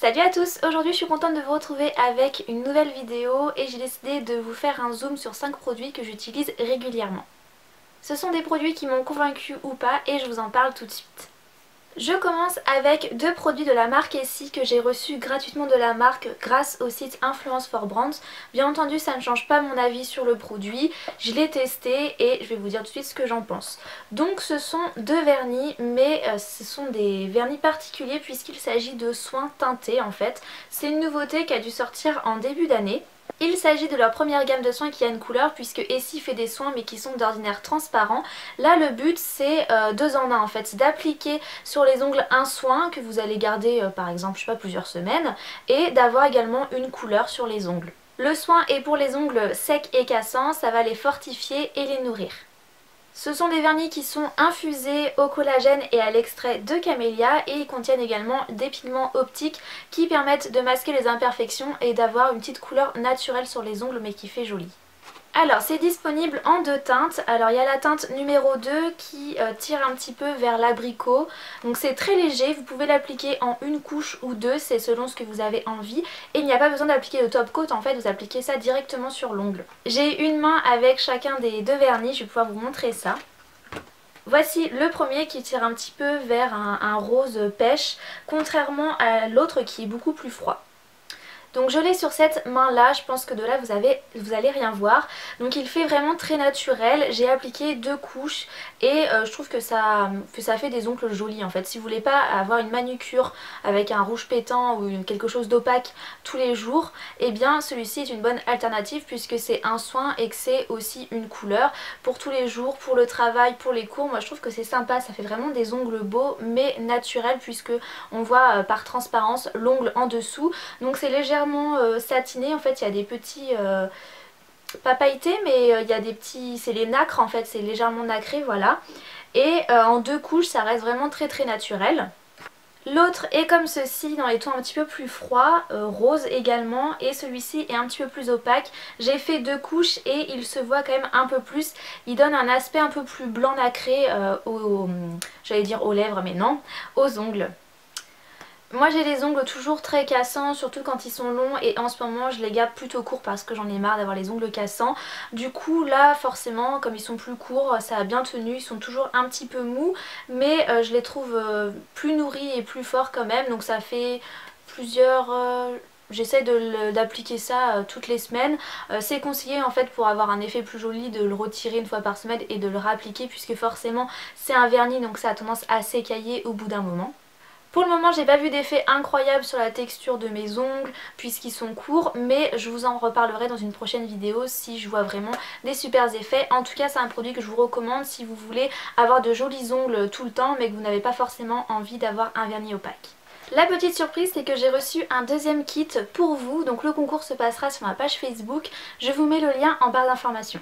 Salut à tous, aujourd'hui je suis contente de vous retrouver avec une nouvelle vidéo et j'ai décidé de vous faire un zoom sur 5 produits que j'utilise régulièrement. Ce sont des produits qui m'ont convaincue ou pas et je vous en parle tout de suite. Je commence avec deux produits de la marque Essie que j'ai reçus gratuitement de la marque grâce au site Influence for Brands. Bien entendu ça ne change pas mon avis sur le produit, je l'ai testé et je vais vous dire tout de suite ce que j'en pense. Donc ce sont deux vernis mais ce sont des vernis particuliers puisqu'il s'agit de soins teintés en fait. C'est une nouveauté qui a dû sortir en début d'année. Il s'agit de leur première gamme de soins qui a une couleur puisque Essie fait des soins mais qui sont d'ordinaire transparents. Là le but c'est deux en un en fait, c'est d'appliquer sur les ongles un soin que vous allez garder par exemple je sais pas plusieurs semaines et d'avoir également une couleur sur les ongles. Le soin est pour les ongles secs et cassants, ça va les fortifier et les nourrir. Ce sont des vernis qui sont infusés au collagène et à l'extrait de camélia et ils contiennent également des pigments optiques qui permettent de masquer les imperfections et d'avoir une petite couleur naturelle sur les ongles mais qui fait joli. Alors c'est disponible en deux teintes, alors il y a la teinte numéro 2 qui tire un petit peu vers l'abricot, donc c'est très léger, vous pouvez l'appliquer en une couche ou deux, c'est selon ce que vous avez envie, et il n'y a pas besoin d'appliquer le top coat en fait, vous appliquez ça directement sur l'ongle. J'ai une main avec chacun des deux vernis, je vais pouvoir vous montrer ça. Voici le premier qui tire un petit peu vers un rose pêche, contrairement à l'autre qui est beaucoup plus froid. Donc je l'ai sur cette main là, je pense que de là vous allez rien voir. Donc il fait vraiment très naturel, j'ai appliqué deux couches et je trouve que ça fait des ongles jolis en fait. Si vous voulez pas avoir une manucure avec un rouge pétant ou quelque chose d'opaque tous les jours, eh bien celui-ci est une bonne alternative puisque c'est un soin et que c'est aussi une couleur pour tous les jours, pour le travail, pour les cours. Moi je trouve que c'est sympa, ça fait vraiment des ongles beaux mais naturels puisque on voit par transparence l'ongle en dessous. Donc c'est légèrement satiné, en fait il y a des petits pas pailletés mais il y a des petits, c'est les nacres en fait, c'est légèrement nacré, voilà, et en deux couches ça reste vraiment très très naturel. L'autre est comme ceci dans les tons un petit peu plus froids, rose également, et celui-ci est un petit peu plus opaque. J'ai fait deux couches et il se voit quand même un peu plus, il donne un aspect un peu plus blanc nacré j'allais dire aux lèvres mais non, aux ongles. Moi j'ai les ongles toujours très cassants, surtout quand ils sont longs, et en ce moment je les garde plutôt courts parce que j'en ai marre d'avoir les ongles cassants. Du coup là forcément comme ils sont plus courts ça a bien tenu, ils sont toujours un petit peu mous mais je les trouve plus nourris et plus forts quand même, donc ça fait plusieurs... J'essaie d'appliquer ça toutes les semaines. C'est conseillé en fait pour avoir un effet plus joli de le retirer une fois par semaine et de le réappliquer puisque forcément c'est un vernis donc ça a tendance à s'écailler au bout d'un moment. Pour le moment j'ai pas vu d'effet incroyable sur la texture de mes ongles puisqu'ils sont courts, mais je vous en reparlerai dans une prochaine vidéo si je vois vraiment des super effets. En tout cas c'est un produit que je vous recommande si vous voulez avoir de jolis ongles tout le temps mais que vous n'avez pas forcément envie d'avoir un vernis opaque. La petite surprise c'est que j'ai reçu un deuxième kit pour vous, donc le concours se passera sur ma page Facebook, je vous mets le lien en barre d'informations.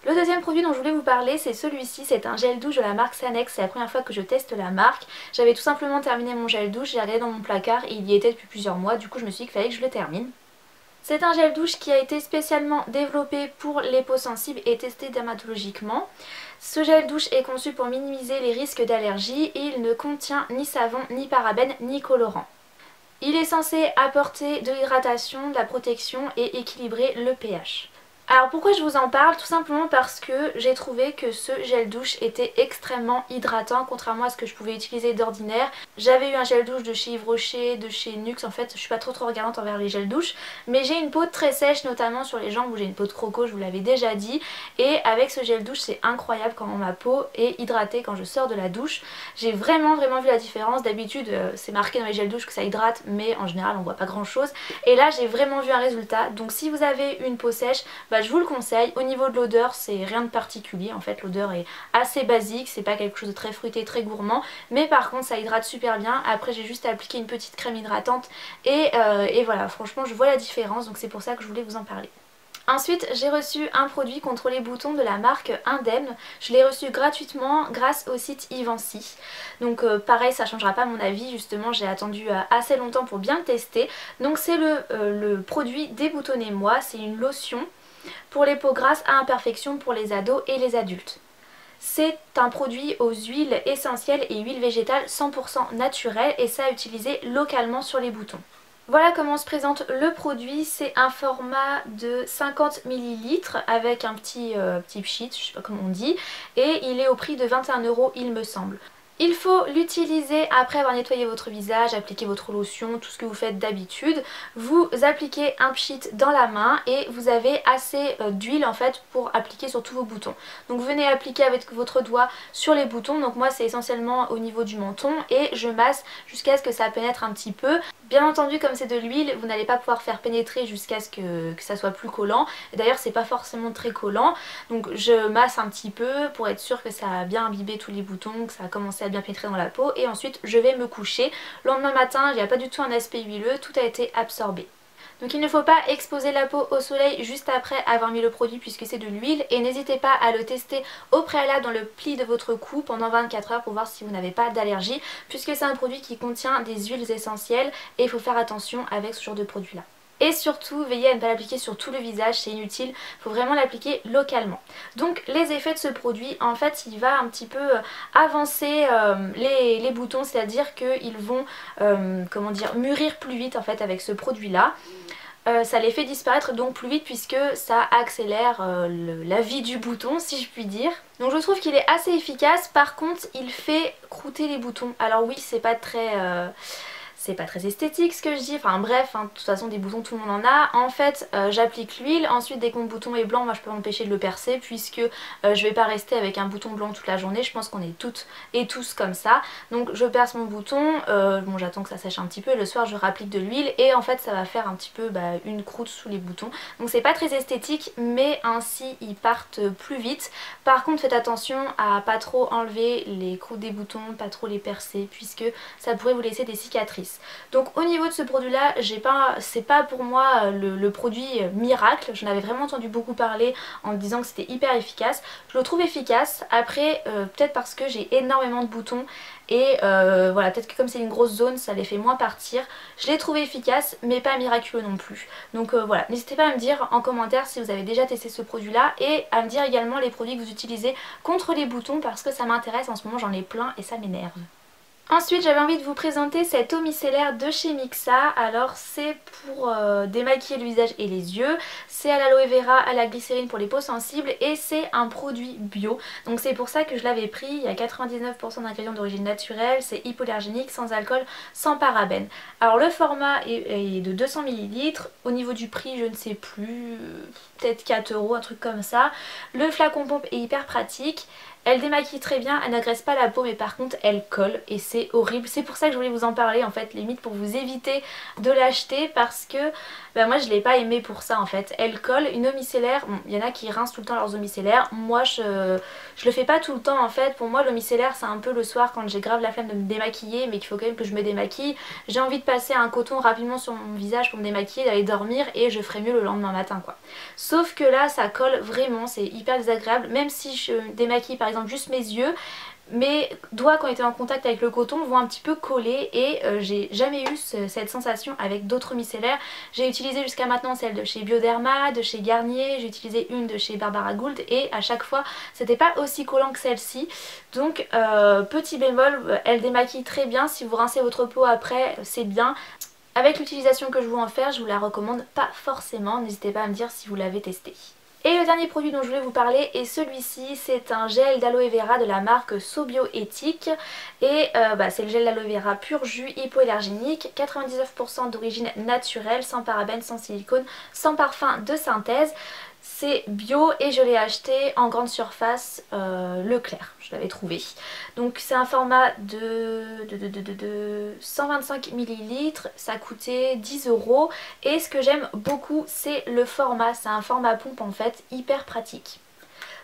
Le deuxième produit dont je voulais vous parler c'est celui-ci, c'est un gel douche de la marque Sanex, c'est la première fois que je teste la marque. J'avais tout simplement terminé mon gel douche, j'ai regardé dans mon placard et il y était depuis plusieurs mois, du coup je me suis dit qu'il fallait que je le termine. C'est un gel douche qui a été spécialement développé pour les peaux sensibles et testé dermatologiquement. Ce gel douche est conçu pour minimiser les risques d'allergie et il ne contient ni savon, ni parabènes, ni colorant. Il est censé apporter de l'hydratation, de la protection et équilibrer le pH. Alors pourquoi je vous en parle? Tout simplement parce que j'ai trouvé que ce gel douche était extrêmement hydratant contrairement à ce que je pouvais utiliser d'ordinaire. J'avais eu un gel douche de chez Yves Rocher, de chez Nuxe, en fait je suis pas trop regardante envers les gels douche, mais j'ai une peau très sèche notamment sur les jambes où j'ai une peau de croco, je vous l'avais déjà dit, et avec ce gel douche c'est incroyable comment ma peau est hydratée quand je sors de la douche. J'ai vraiment vu la différence. D'habitude c'est marqué dans les gels douche que ça hydrate mais en général on voit pas grand chose, et là j'ai vraiment vu un résultat. Donc si vous avez une peau sèche, je vous le conseille. Au niveau de l'odeur c'est rien de particulier, en fait l'odeur est assez basique, c'est pas quelque chose de très fruité, très gourmand, mais par contre ça hydrate super bien. Après j'ai juste appliqué une petite crème hydratante et voilà, franchement je vois la différence, donc c'est pour ça que je voulais vous en parler. Ensuite j'ai reçu un produit contre les boutons de la marque Indemne, je l'ai reçu gratuitement grâce au site Ivancy. Donc pareil ça changera pas mon avis, justement j'ai attendu assez longtemps pour bien le tester. Donc c'est le produit Déboutonnez-moi, c'est une lotion pour les peaux grasses à imperfection pour les ados et les adultes. C'est un produit aux huiles essentielles et huiles végétales 100% naturelles et ça à utiliser localement sur les boutons. Voilà comment se présente le produit, c'est un format de 50 ml avec un petit pchit, je sais pas comment on dit, et il est au prix de 21 € il me semble. Il faut l'utiliser après avoir nettoyé votre visage, appliquer votre lotion, tout ce que vous faites d'habitude. Vous appliquez un pchit dans la main et vous avez assez d'huile en fait pour appliquer sur tous vos boutons. Donc vous venez appliquer avec votre doigt sur les boutons, donc moi c'est essentiellement au niveau du menton et je masse jusqu'à ce que ça pénètre un petit peu. Bien entendu comme c'est de l'huile, vous n'allez pas pouvoir faire pénétrer jusqu'à ce que ça soit plus collant. D'ailleurs c'est pas forcément très collant, donc je masse un petit peu pour être sûre que ça a bien imbibé tous les boutons, que ça a commencé à bien pénétrer dans la peau et ensuite je vais me coucher. Le lendemain matin il n'y a pas du tout un aspect huileux, tout a été absorbé. Donc il ne faut pas exposer la peau au soleil juste après avoir mis le produit puisque c'est de l'huile et n'hésitez pas à le tester au préalable dans le pli de votre cou pendant 24 heures pour voir si vous n'avez pas d'allergie puisque c'est un produit qui contient des huiles essentielles et il faut faire attention avec ce genre de produit là. Et surtout, veillez à ne pas l'appliquer sur tout le visage, c'est inutile, il faut vraiment l'appliquer localement. Donc les effets de ce produit, en fait il va un petit peu avancer les boutons, c'est-à-dire qu'ils vont comment dire, mûrir plus vite en fait avec ce produit là. Ça les fait disparaître donc plus vite puisque ça accélère la vie du bouton si je puis dire. Donc je trouve qu'il est assez efficace, par contre il fait croûter les boutons. Alors oui c'est pas très esthétique ce que je dis, enfin bref, hein, de toute façon des boutons tout le monde en a. En fait j'applique l'huile, ensuite dès que mon bouton est blanc, moi je peux m'empêcher de le percer puisque je vais pas rester avec un bouton blanc toute la journée, je pense qu'on est toutes et tous comme ça. Donc je perce mon bouton, bon j'attends que ça sèche un petit peu et le soir je rapplique de l'huile et en fait ça va faire un petit peu une croûte sous les boutons. Donc c'est pas très esthétique mais ainsi ils partent plus vite. Par contre faites attention à pas trop enlever les croûtes des boutons, pas trop les percer puisque ça pourrait vous laisser des cicatrices. Donc au niveau de ce produit là, c'est pas pour moi le produit miracle, j'en avais vraiment entendu beaucoup parler en disant que c'était hyper efficace. Je le trouve efficace, après peut-être parce que j'ai énormément de boutons et voilà, peut-être que comme c'est une grosse zone ça les fait moins partir. Je l'ai trouvé efficace mais pas miraculeux non plus. Donc voilà, n'hésitez pas à me dire en commentaire si vous avez déjà testé ce produit là et à me dire également les produits que vous utilisez contre les boutons parce que ça m'intéresse, en ce moment j'en ai plein et ça m'énerve. Ensuite j'avais envie de vous présenter cette eau micellaire de chez Mixa. Alors c'est pour démaquiller le visage et les yeux, c'est à l'aloe vera, à la glycérine pour les peaux sensibles et c'est un produit bio. Donc c'est pour ça que je l'avais pris, il y a 99% d'ingrédients d'origine naturelle, c'est hypoallergénique, sans alcool, sans parabènes. Alors le format est de 200 ml, au niveau du prix je ne sais plus, peut-être 4 €, un truc comme ça. Le flacon pompe est hyper pratique. Elle démaquille très bien, elle n'agresse pas la peau mais par contre elle colle et c'est horrible. C'est pour ça que je voulais vous en parler en fait, limite pour vous éviter de l'acheter parce que moi je l'ai pas aimé pour ça en fait. Elle colle, une eau micellaire, bon, il y en a qui rincent tout le temps leurs eaux micellaires, moi je le fais pas tout le temps en fait. Pour moi l'eau micellaire c'est un peu le soir quand j'ai grave la flemme de me démaquiller mais qu'il faut quand même que je me démaquille. J'ai envie de passer un coton rapidement sur mon visage pour me démaquiller, d'aller dormir et je ferai mieux le lendemain matin quoi. Sauf que là ça colle vraiment, c'est hyper désagréable, même si je démaquille par exemple juste mes yeux, mes doigts quand ils étaient en contact avec le coton vont un petit peu coller et j'ai jamais eu cette sensation avec d'autres micellaires. J'ai utilisé jusqu'à maintenant celle de chez Bioderma, de chez Garnier, j'ai utilisé une de chez Barbara Gould et à chaque fois c'était pas aussi collant que celle-ci. Donc petit bémol, elle démaquille très bien, si vous rincez votre peau après c'est bien. Avec l'utilisation que je vous en faire, je vous la recommande pas forcément, n'hésitez pas à me dire si vous l'avez testé. Et le dernier produit dont je voulais vous parler est celui-ci, c'est un gel d'aloe vera de la marque Sobioéthique et c'est le gel d'aloe vera pur jus hypoallergénique, 99% d'origine naturelle, sans parabènes, sans silicone, sans parfum de synthèse. C'est bio et je l'ai acheté en grande surface Leclerc, je l'avais trouvé. Donc c'est un format de 125 ml, ça coûtait 10 € et ce que j'aime beaucoup c'est le format, c'est un format pompe en fait, hyper pratique.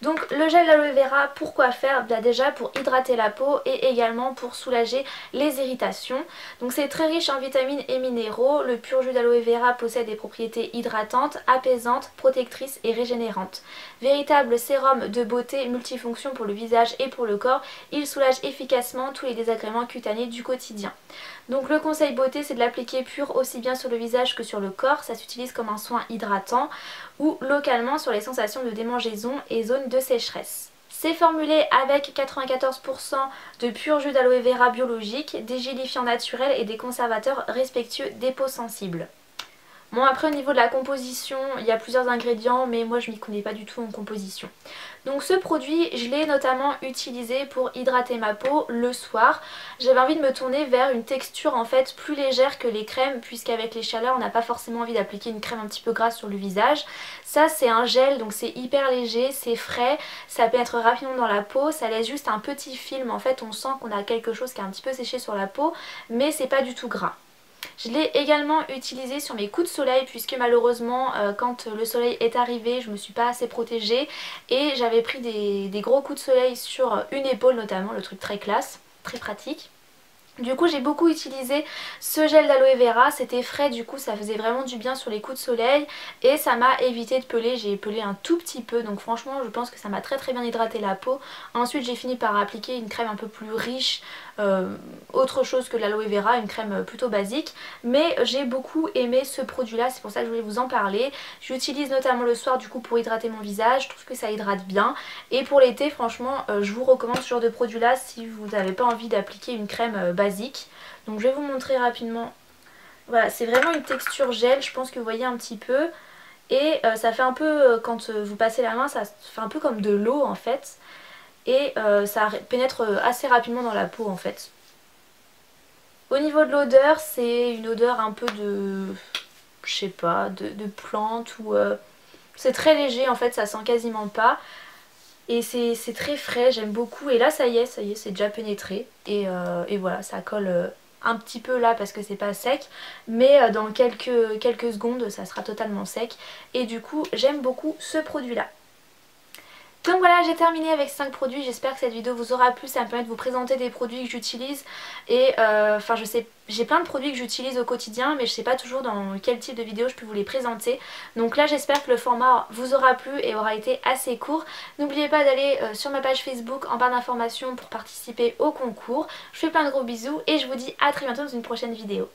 Donc le gel d'aloe vera, pourquoi faire? Déjà pour hydrater la peau et également pour soulager les irritations. Donc c'est très riche en vitamines et minéraux. Le pur jus d'aloe vera possède des propriétés hydratantes, apaisantes, protectrices et régénérantes. Véritable sérum de beauté multifonction pour le visage et pour le corps, il soulage efficacement tous les désagréments cutanés du quotidien. Donc le conseil beauté c'est de l'appliquer pur aussi bien sur le visage que sur le corps, ça s'utilise comme un soin hydratant ou localement sur les sensations de démangeaison et zones de sécheresse. C'est formulé avec 94% de pur jus d'aloe vera biologique, des gélifiants naturels et des conservateurs respectueux des peaux sensibles. Bon, après au niveau de la composition, il y a plusieurs ingrédients mais moi je m'y connais pas du tout en composition. Donc ce produit, je l'ai notamment utilisé pour hydrater ma peau le soir. J'avais envie de me tourner vers une texture en fait plus légère que les crèmes, puisqu'avec les chaleurs on n'a pas forcément envie d'appliquer une crème un petit peu grasse sur le visage. Ça c'est un gel, donc c'est hyper léger, c'est frais, ça pénètre rapidement dans la peau, ça laisse juste un petit film. En fait on sent qu'on a quelque chose qui est un petit peu séché sur la peau, mais c'est pas du tout gras. Je l'ai également utilisé sur mes coups de soleil puisque malheureusement quand le soleil est arrivé je me suis pas assez protégée et j'avais pris des gros coups de soleil sur une épaule notamment, le truc très classe, très pratique. Du coup j'ai beaucoup utilisé ce gel d'aloe vera, c'était frais, du coup ça faisait vraiment du bien sur les coups de soleil et ça m'a évité de peler, j'ai pelé un tout petit peu donc franchement je pense que ça m'a très bien hydraté la peau. Ensuite j'ai fini par appliquer une crème un peu plus riche, autre chose que l'aloe vera, une crème plutôt basique, mais j'ai beaucoup aimé ce produit là, c'est pour ça que je voulais vous en parler. J'utilise notamment le soir du coup pour hydrater mon visage, je trouve que ça hydrate bien et pour l'été franchement je vous recommande ce genre de produit là si vous n'avez pas envie d'appliquer une crème basique. Donc je vais vous montrer rapidement. Voilà, c'est vraiment une texture gel, je pense que vous voyez un petit peu. Et ça fait un peu, quand vous passez la main, ça fait un peu comme de l'eau en fait. Et ça pénètre assez rapidement dans la peau en fait. Au niveau de l'odeur, c'est une odeur un peu de, je sais pas, de plante ou... c'est très léger en fait, ça sent quasiment pas. Et c'est très frais, j'aime beaucoup. Et là ça y est, c'est déjà pénétré. Et voilà, ça colle un petit peu là parce que c'est pas sec. Mais dans quelques secondes, ça sera totalement sec. Et du coup, j'aime beaucoup ce produit là. Donc voilà, j'ai terminé avec 5 produits, j'espère que cette vidéo vous aura plu, ça me permet de vous présenter des produits que j'utilise et enfin je sais, j'ai plein de produits que j'utilise au quotidien mais je sais pas toujours dans quel type de vidéo je peux vous les présenter. Donc là j'espère que le format vous aura plu et aura été assez court. N'oubliez pas d'aller sur ma page Facebook en barre d'informations pour participer au concours. Je vous fais plein de gros bisous et je vous dis à très bientôt dans une prochaine vidéo.